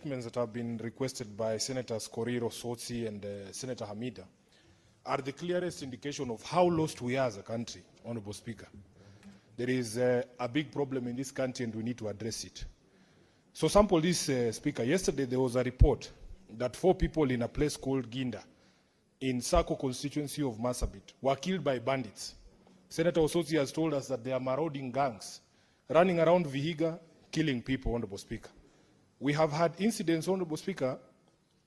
statements that have been requested by Senators Koriro, Sotsi, and Senator Hamida are the clearest indication of how lost we are as a country, Honorable Speaker. There is a big problem in this country and we need to address it. So sample this, Speaker. Yesterday there was a report that 4 people in a place called Ginda in Sako constituency of Marsabit were killed by bandits. Senator Osotsi has told us that they are marauding gangs running around Vihiga, killing people, Honorable Speaker. We have had incidents, Honorable Speaker,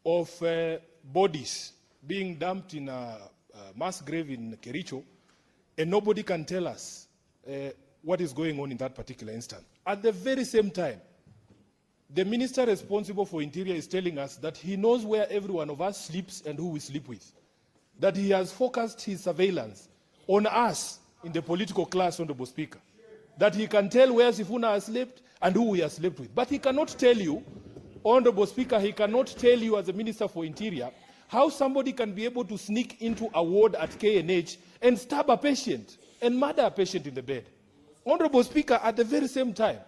of bodies being dumped in a mass grave in Kericho, and nobody can tell us what is going on in that particular instance. At the very same time, the minister responsible for Interior is telling us that he knows where every one of us sleeps and who we sleep with. That he has focused his surveillance on us in the political class, Honorable Speaker. That he can tell where Sifuna has slept and who we have slept with. But he cannot tell you, Honorable Speaker, he cannot tell you as a Minister for Interior how somebody can be able to sneak into a ward at KNH and stab a patient and murder a patient in the bed. Honorable Speaker, at the very same time,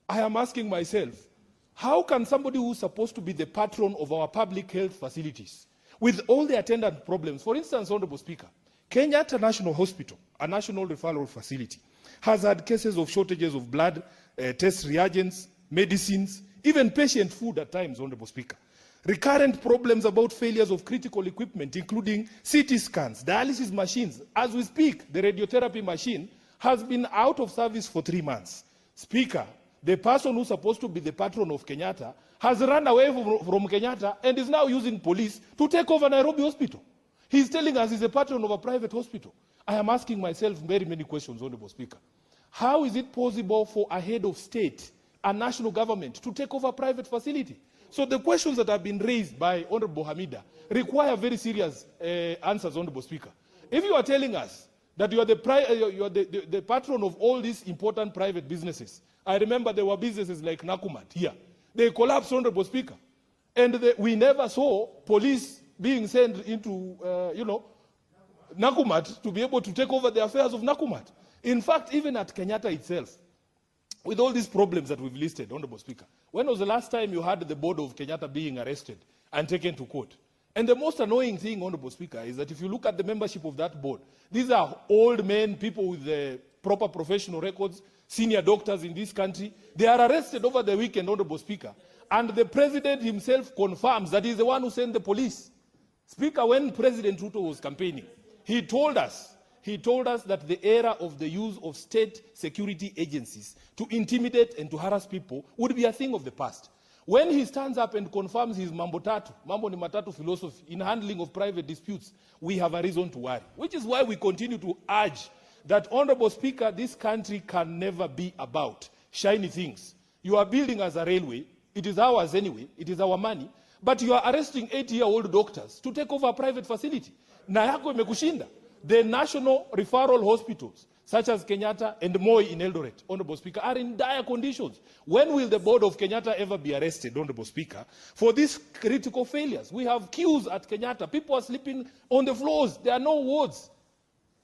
I am asking myself, how can somebody who's supposed to be the patron of our public health facilities, with all the attendant problems, for instance, Honorable Speaker, Kenyatta National Hospital, a national referral facility, has had cases of shortages of blood, test reagents, medicines, even patient food at times, Honorable Speaker. Recurrent problems about failures of critical equipment, including CT scans, dialysis machines. As we speak, the radiotherapy machine has been out of service for 3 months. Speaker, the person who's supposed to be the patron of Kenyatta has run away from Kenyatta and is now using police to take over Nairobi Hospital. He's telling us he's a patron of a private hospital. I am asking myself very many questions, Honorable Speaker. How is it possible for a head of state, a national government, to take over a private facility? So the questions that have been raised by Honorable Hamida require very serious answers, Honorable Speaker. If you are telling us that you are the patron of all these important private businesses, I remember there were businesses like Nakumat here. They collapsed, Honorable Speaker. And we never saw police being sent into, Nakumat to be able to take over the affairs of Nakumat. In fact, even at Kenyatta itself, with all these problems that we've listed, Honorable Speaker, when was the last time you had the board of Kenyatta being arrested and taken to court? And the most annoying thing, Honorable Speaker, is that if you look at the membership of that board, these are old men, people with the proper professional records, senior doctors in this country. They are arrested over the weekend, Honorable Speaker. And the president himself confirms that he's the one who sent the police. Speaker, when President Ruto was campaigning, he told us that the era of the use of state security agencies to intimidate and to harass people would be a thing of the past. When he stands up and confirms his mambo ni matatu philosophy in handling of private disputes, we have a reason to worry. Which is why we continue to urge that, Honorable Speaker, this country can never be about shiny things. You are building as a railway. It is ours anyway. It is our money. But you are arresting 80-year-old doctors to take over a private facility. Na yako imekushinda. The national referral hospitals, such as Kenyatta and Moi in Eldoret, Honorable Speaker, are in dire conditions. When will the board of Kenyatta ever be arrested, Honorable Speaker, for these critical failures? We have queues at Kenyatta. People are sleeping on the floors. There are no wards.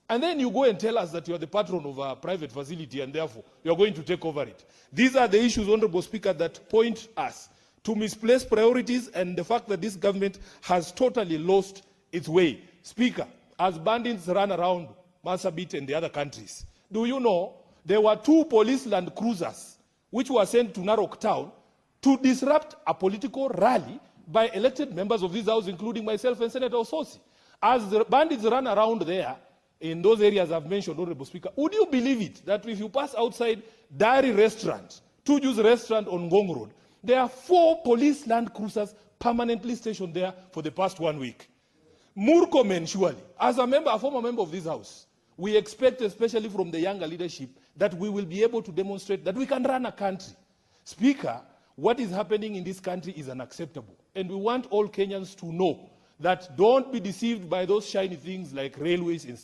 And then you go and tell us that you are the patron of a private facility and therefore you are going to take over it. These are the issues, Honorable Speaker, that point us to misplaced priorities and the fact that this government has totally lost its way. Speaker, as bandits run around Marsabit and the other countries, do you know there were 2 police land cruisers which were sent to Narok town to disrupt a political rally by elected members of this house, including myself and Senator Osotsi. As the bandits run around there, in those areas I've mentioned, Honorable Speaker, would you believe it that if you pass outside Dairy Restaurant, Tuju's restaurant on Ngong Road, there are 4 police land cruisers permanently stationed there for the past 1 week? Murkomen, surely, as a former member of this house, we expect, especially from the younger leadership, that we will be able to demonstrate that we can run a country. Speaker, what is happening in this country is unacceptable. And we want all Kenyans to know that don't be deceived by those shiny things like railways and